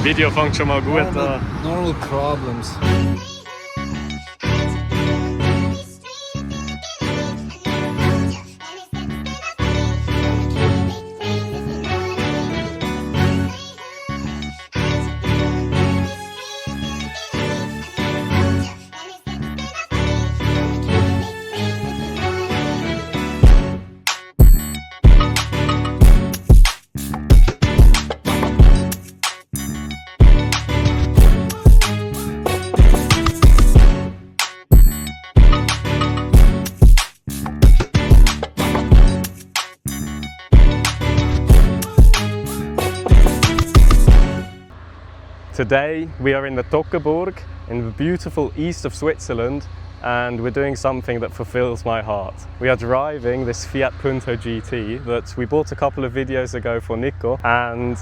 Video fängt schon mal gut an. Normal problems. Today we are in the Toggenburg in the beautiful east of Switzerland, and we're doing something that fulfills my heart. We are driving this Fiat Punto GT that we bought a couple of videos ago for Niko, and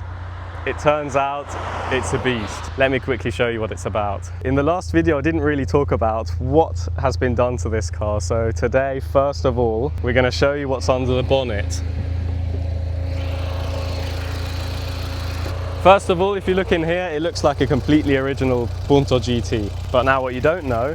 it turns out it's a beast. Let me quickly show you what it's about. In the last video I didn't really talk about what has been done to this car, so today first of all we're going to show you what's under the bonnet. First of all, if you look in here, it looks like a completely original Punto GT. But now what you don't know,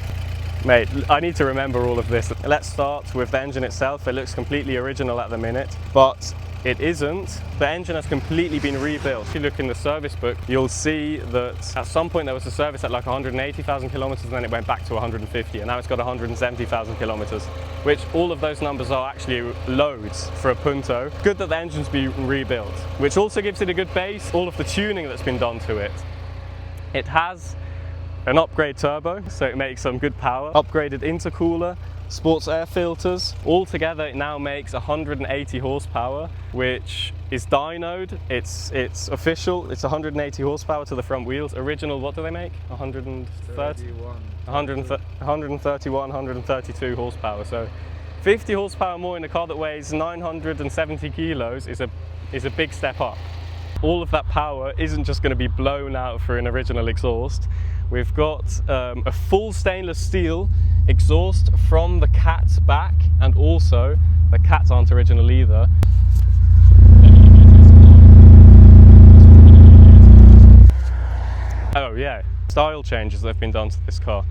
mate, I need to remember all of this. Let's start with the engine itself. It looks completely original at the minute, but it isn't. The engine has completely been rebuilt. If you look in the service book, you'll see that at some point there was a service at like 180,000 kilometers, and then it went back to 150, and now it's got 170,000 kilometers, which all of those numbers are actually loads for a Punto. Good that the engine's been rebuilt, which also gives it a good base. All of the tuning that's been done to it. It has an upgrade turbo, so it makes some good power. Upgraded intercooler, sports air filters. Altogether it now makes 180 horsepower, which is dynoed. It's official. It's 180 horsepower to the front wheels. Original, what do they make? 132 horsepower. So 50 horsepower more in a car that weighs 970 kilos is a big step up. All of that power isn't just going to be blown out for an original exhaust. We've got a full stainless steel exhaust from the cat's back, and also the cats aren't original either. Oh yeah, style changes that have been done to this car.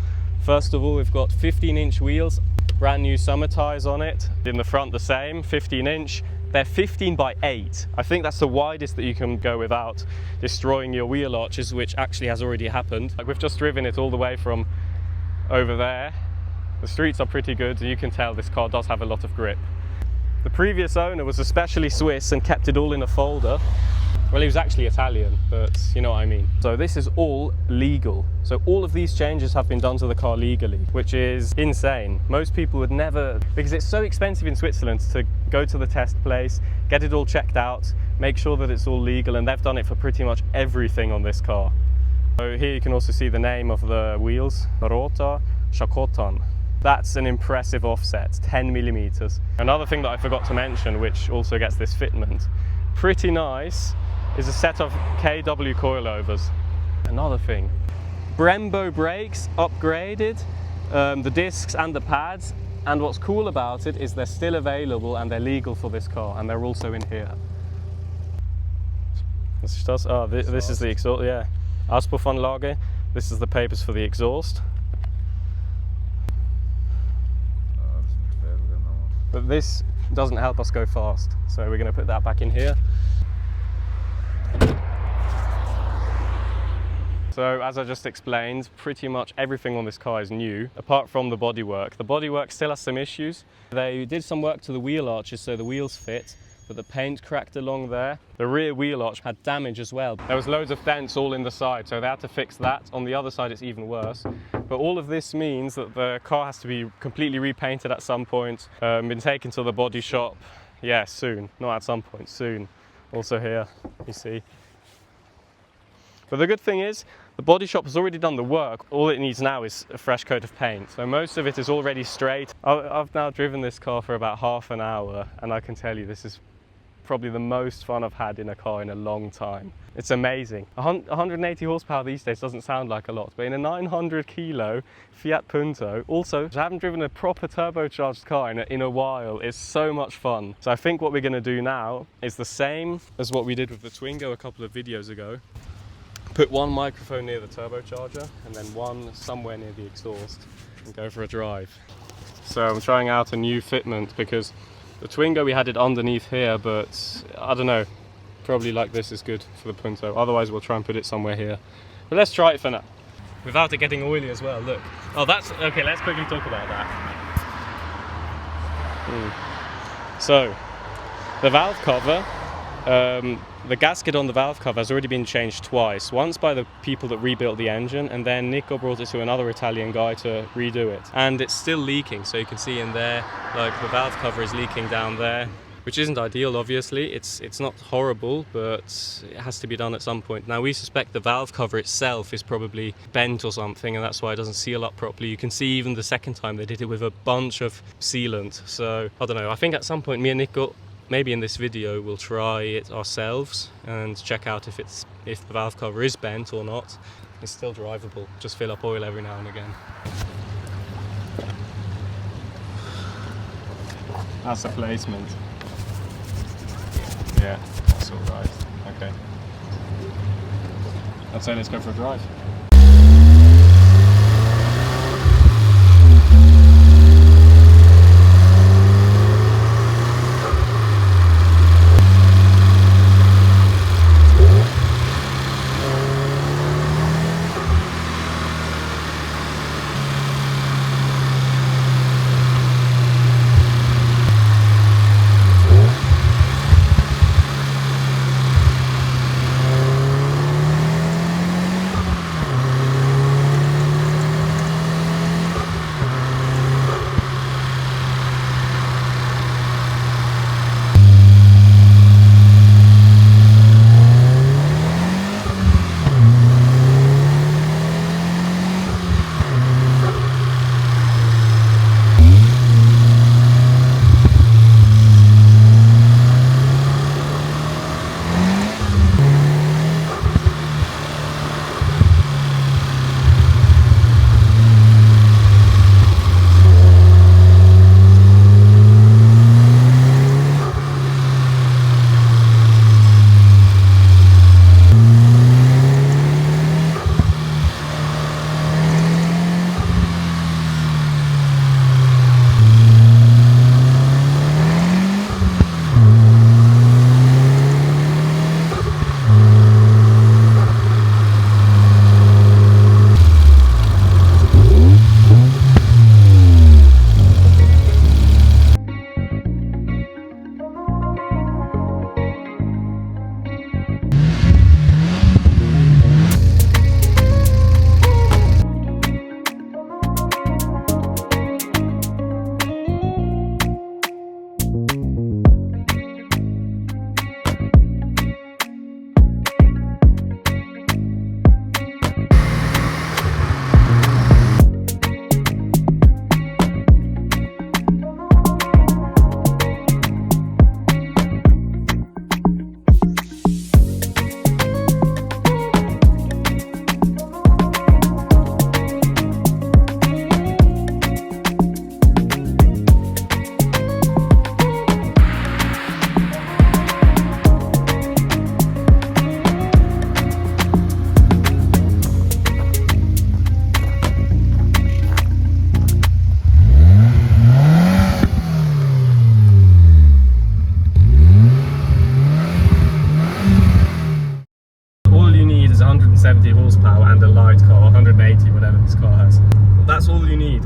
First of all, we've got 15-inch wheels, brand new summer tyres on it. In the front the same, 15-inch. They're 15 by 8. I think that's the widest that you can go without destroying your wheel arches, which actually has already happened. Like, we've just driven it all the way from over there. The streets are pretty good, and you can tell this car does have a lot of grip. The previous owner was especially Swiss and kept it all in a folder. Well, he was actually Italian, but you know what I mean. So this is all legal. So all of these changes have been done to the car legally, which is insane. Most people would never, because it's so expensive in Switzerland to go to the test place, get it all checked out, make sure that it's all legal, and they've done it for pretty much everything on this car. So here you can also see the name of the wheels, Rota Shakotan. That's an impressive offset, 10 millimeters. Another thing that I forgot to mention, which also gets this fitment, pretty nice, is a set of KW coilovers. Another thing, Brembo brakes upgraded, the discs and the pads, and what's cool about it is they're still available and they're legal for this car, and they're also in here. This is the exhaust, yeah. Auspuffanlage, this is the papers for the exhaust. But this doesn't help us go fast, so we're going to put that back in here. So as I just explained, pretty much everything on this car is new, apart from the bodywork. The bodywork still has some issues. They did some work to the wheel arches so the wheels fit, but the paint cracked along there. The rear wheel arch had damage as well. There was loads of dents all in the side, so they had to fix that. On the other side it's even worse. But all of this means that the car has to be completely repainted at some point, been taken to the body shop. Yeah, soon, not at some point, soon. Also here, you see. But the good thing is, the body shop has already done the work. All it needs now is a fresh coat of paint. So most of it is already straight. I've now driven this car for about half an hour, and I can tell you this is probably the most fun I've had in a car in a long time. It's amazing. 180 horsepower these days doesn't sound like a lot, but in a 900 kilo Fiat Punto, also I haven't driven a proper turbocharged car in a while. It's so much fun. So I think what we're going to do now is the same as what we did with the Twingo a couple of videos ago. Put one microphone near the turbocharger and then one somewhere near the exhaust and go for a drive. So I'm trying out a new fitment because the Twingo we had it underneath here, but I don't know, probably like this is good for the Punto. Otherwise we'll try and put it somewhere here. But let's try it for now. Without it getting oily as well, look. Oh, that's, okay, let's quickly talk about that. So, the valve cover, the gasket on the valve cover has already been changed twice. Once by the people that rebuilt the engine, and then Niko brought it to another Italian guy to redo it. And it's still leaking, so you can see in there, like the valve cover is leaking down there, which isn't ideal, obviously. It's not horrible, but it has to be done at some point. Now, we suspect the valve cover itself is probably bent or something, and that's why it doesn't seal up properly. You can see even the second time they did it with a bunch of sealant. So, I don't know, I think at some point me and Niko, maybe in this video, we'll try it ourselves and check out if the valve cover is bent or not. It's still drivable, just fill up oil every now and again. That's the placement. Yeah, that's all right. Okay. I'd say let's go for a drive.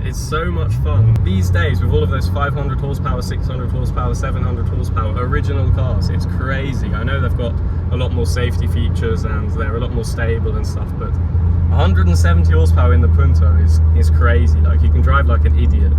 It's so much fun. These days, with all of those 500 horsepower, 600 horsepower, 700 horsepower original cars, it's crazy. I know they've got a lot more safety features and they're a lot more stable and stuff, but 170 horsepower in the Punto is crazy. Like, you can drive like an idiot.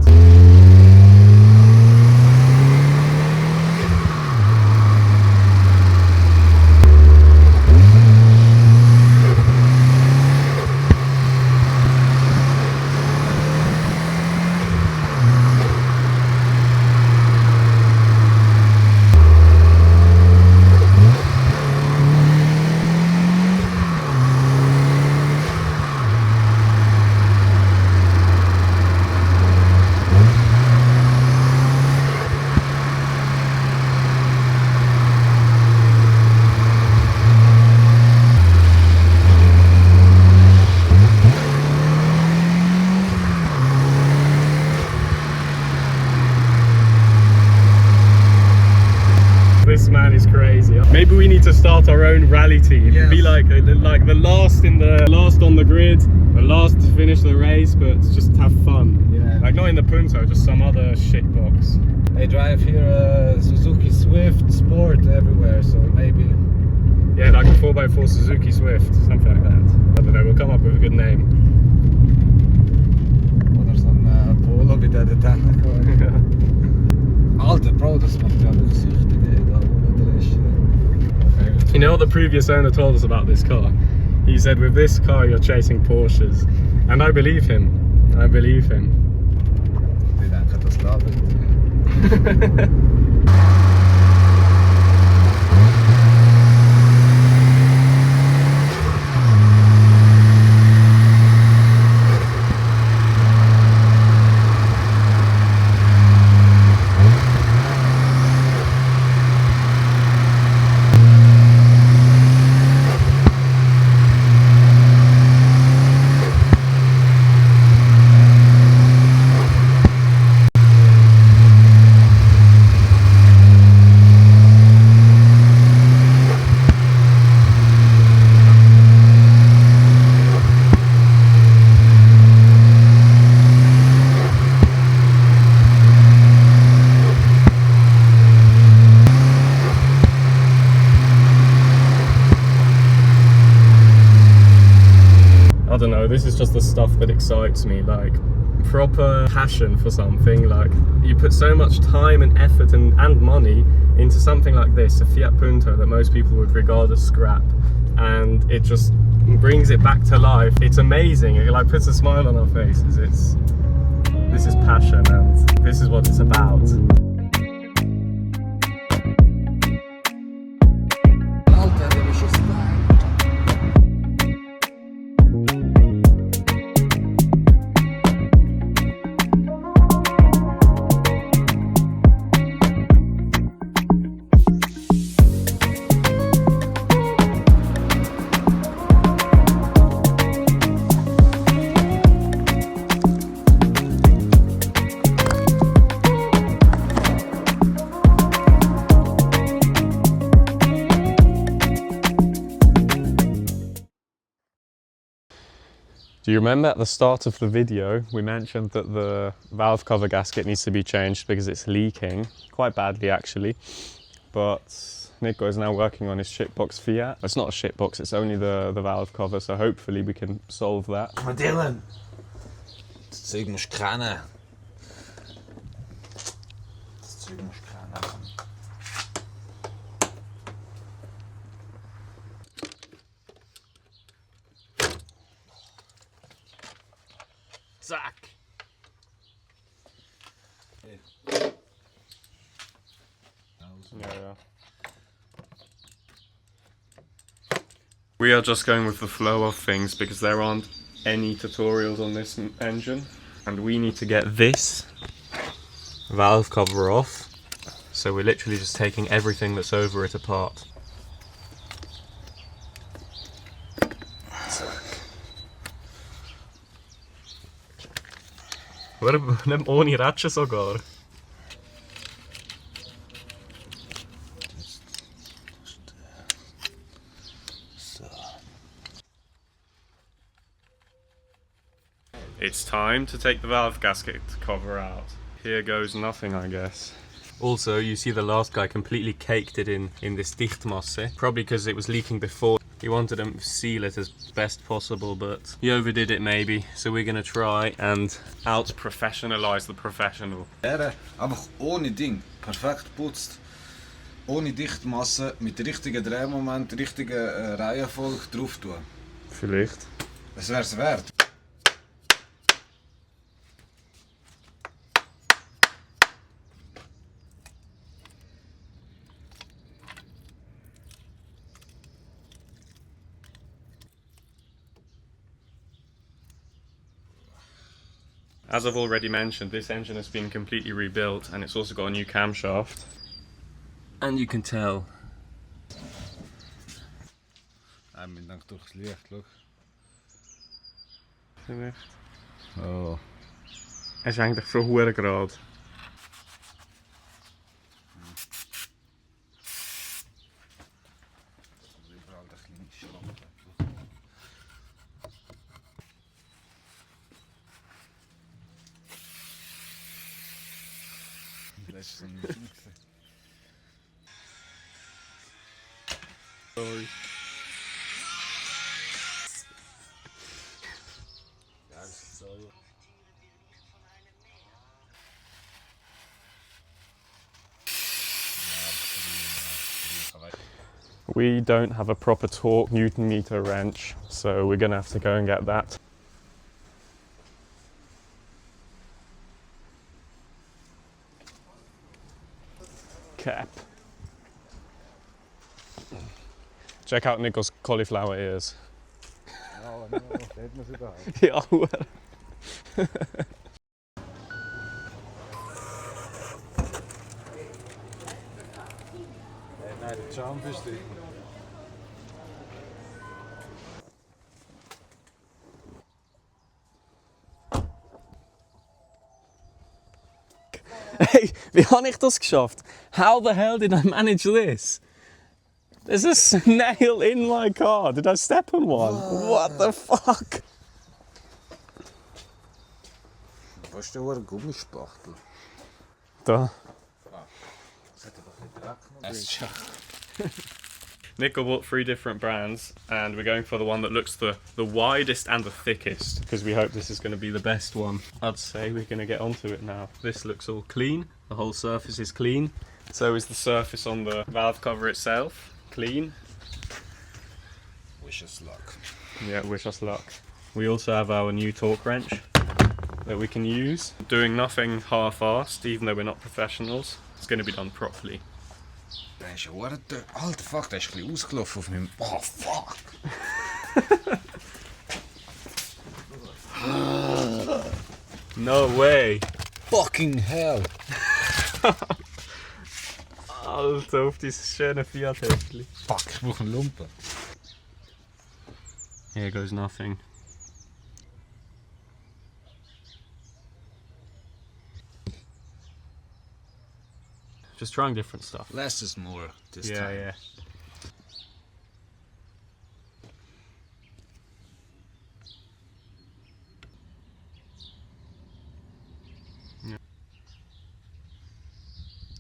we need to start our own rally team. Yes. Be like the last on the grid, the last to finish the race, but just have fun. Yeah. Like not in the Punto, just some other shit box. They drive here Suzuki Swift Sport everywhere, so maybe. Yeah, like a 4x4 Suzuki Swift, something like that. I don't know, we'll come up with a good name. Oder so ein Polo wie der da Alter Bro, das macht ja wirklich süchtig, ey, da ohne Dresch. You know what the previous owner told us about this car? He said with this car you're chasing Porsches. And I believe him. I believe him. Die denken, das labert. I don't know, this is just the stuff that excites me, like proper passion for something. Like you put so much time and effort and money into something like this, a Fiat Punto that most people would regard as scrap, and it just brings it back to life. It's amazing, it like puts a smile on our faces. This is passion and this is what it's about. Do you remember at the start of the video we mentioned that the valve cover gasket needs to be changed because it's leaking quite badly actually, but Niko is now working on his shitbox Fiat. It's not a shitbox, it's only the valve cover, so hopefully we can solve that. Maar Dylan, das Zeug musst du kennen. Das Zeug musst du kennen. Zack! Yeah. We are just going with the flow of things because there aren't any tutorials on this engine, and we need to get this valve cover off, so we're literally just taking everything that's over it apart. Nem ohne Ratsche sogar. It's time to take the valve gasket cover out. Here goes nothing, I guess. Also, you see the last guy completely caked it in this Dichtmasse, probably because it was leaking before. He wanted to seal it as best possible, but he overdid it maybe. So we're gonna try and out-professionalize the professional. Einfach ohne Ding, perfekt putzt, ohne Dichtmasse, mit der richtigen Drehmoment, richtigen Reihenfolge drauf tun. Vielleicht. Es wär's wert. As I've already mentioned, this engine has been completely rebuilt and it's also got a new camshaft. And you can tell. Mit dank durchs Licht, look. Vielleicht. Oh. Es ist eigentlich so hure gerade. Das ist so ein Sorry. Ja, das ist so. We don't have a proper torque Newton meter wrench, so we're gonna have to go and get that. Cap. Check out Niko's cauliflower ears. Ja, no, steht man sie da. Ja, well. Nein, der Jump ist drin. Hey, wie habe ich das geschafft? How the hell did I manage this? There's a snail in my car. Did I step on one? What the fuck? Wo ist der Gummispachtel? Da. Das hat doch nicht Dreck noch. Niko bought 3 different brands and we're going for the one that looks the widest and the thickest because we hope this is going to be the best one. I'd say we're going to get onto it now. This looks all clean, the whole surface is clean. So is the surface on the valve cover itself, clean. Wish us luck. Yeah, wish us luck. We also have our new torque wrench that we can use. Doing nothing half-assed, even though we're not professionals. It's going to be done properly. Der ist ja Alter, fuck, der ist ein bisschen ausgelaufen auf meinem... Oh, fuck! No way! Fucking hell! Alter, auf dieses schöne Fiat-Heftchen. Fuck, ich brauche einen Lumpen. Here goes nothing. Just trying different stuff. Less is more this time. Yeah.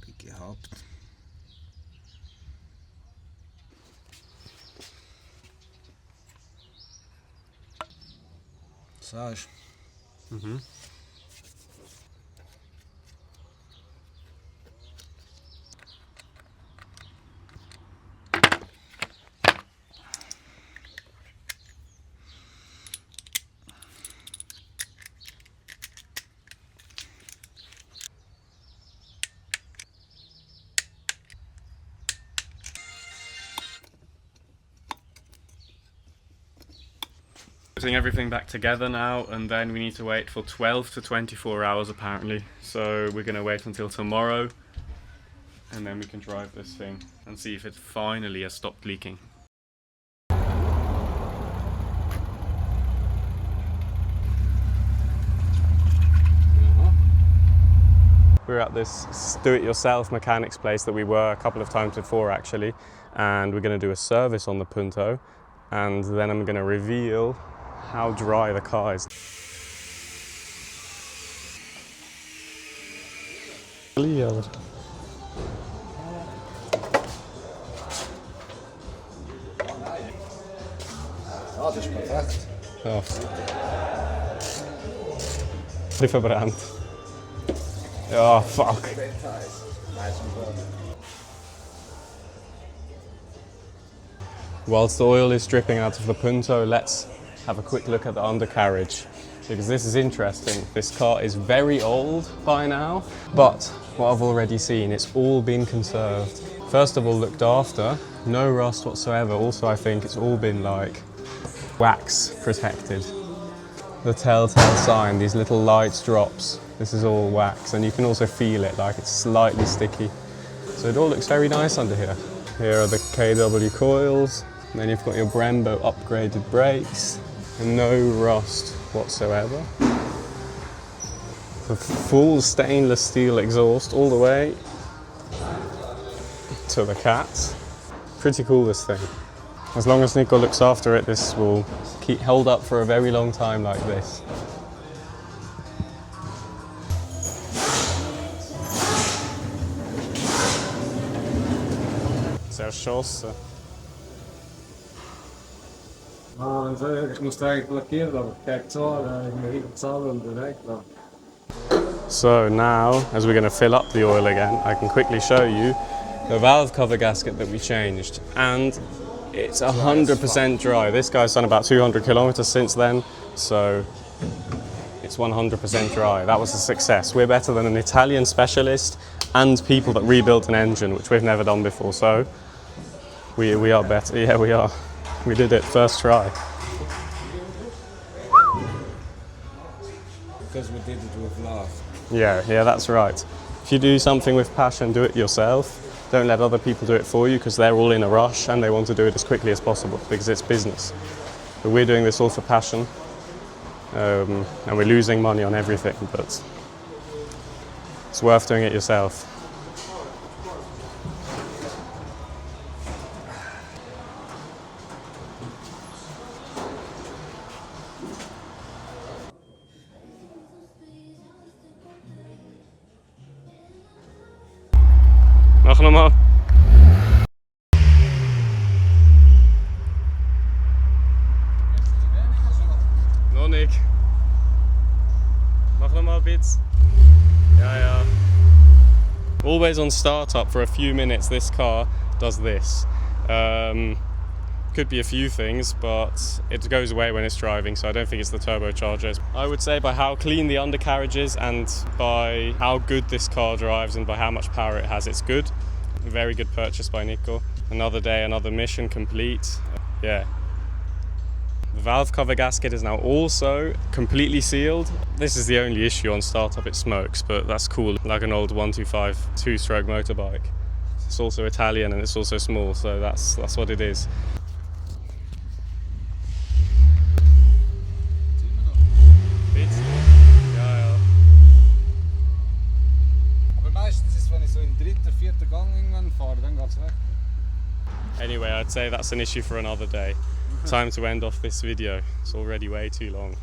Wie gehabt. Sagst du? Mhm. Putting everything back together now, and then we need to wait for 12 to 24 hours apparently. So we're going to wait until tomorrow and then we can drive this thing and see if it finally has stopped leaking. We're at this do-it-yourself mechanics place that we were a couple of times before actually, and we're going to do a service on the Punto, and then I'm going to reveal how dry the car is. Ah, das ist perfekt. Ja. Die verbrannt. Ja, fuck. Whilst the oil is dripping out of the Punto, let's have a quick look at the undercarriage, because this is interesting. This car is very old by now, but what I've already seen, it's all been conserved. First of all, looked after, no rust whatsoever. Also, I think it's all been like wax protected. The telltale sign, these little light drops, this is all wax, and you can also feel it, like it's slightly sticky. So it all looks very nice under here. Here are the KW coils, and then you've got your Brembo upgraded brakes, and no rust whatsoever. The full stainless steel exhaust all the way to the cats. Pretty cool, this thing. As long as Niko looks after it, this will hold up for a very long time like this. Sehr schossen. Ich muss eigentlich blockieren, aber ich kann zahlen, ich zahle und direkt. So now, as we're going to fill up the oil again, I can quickly show you the valve cover gasket that we changed, and it's 100% dry. This guy's done about 200 kilometers since then, so it's 100% dry. That was a success. We're better than an Italian specialist and people that rebuilt an engine, which we've never done before, so we are better. Yeah, we are. We did it first try. Because we did it with love. Yeah, that's right. If you do something with passion, do it yourself. Don't let other people do it for you, because they're all in a rush and they want to do it as quickly as possible because it's business. But we're doing this all for passion, and we're losing money on everything, but it's worth doing it yourself. Mach nochmal. Noch nicht. Mach nochmal ein bisschen. Ja. Always on startup for a few minutes, this car does this. Could be a few things, but it goes away when it's driving, so I don't think it's the turbochargers. I would say by how clean the undercarriage is and by how good this car drives and by how much power it has, it's good. A very good purchase by Niko. Another day, another mission complete. Yeah. The valve cover gasket is now also completely sealed. This is the only issue on startup, it smokes, but that's cool, like an old 125 two-stroke motorbike. It's also Italian and it's also small, so that's what it is. Anyway, I'd say that's an issue for another day. Time to end off this video. It's already way too long.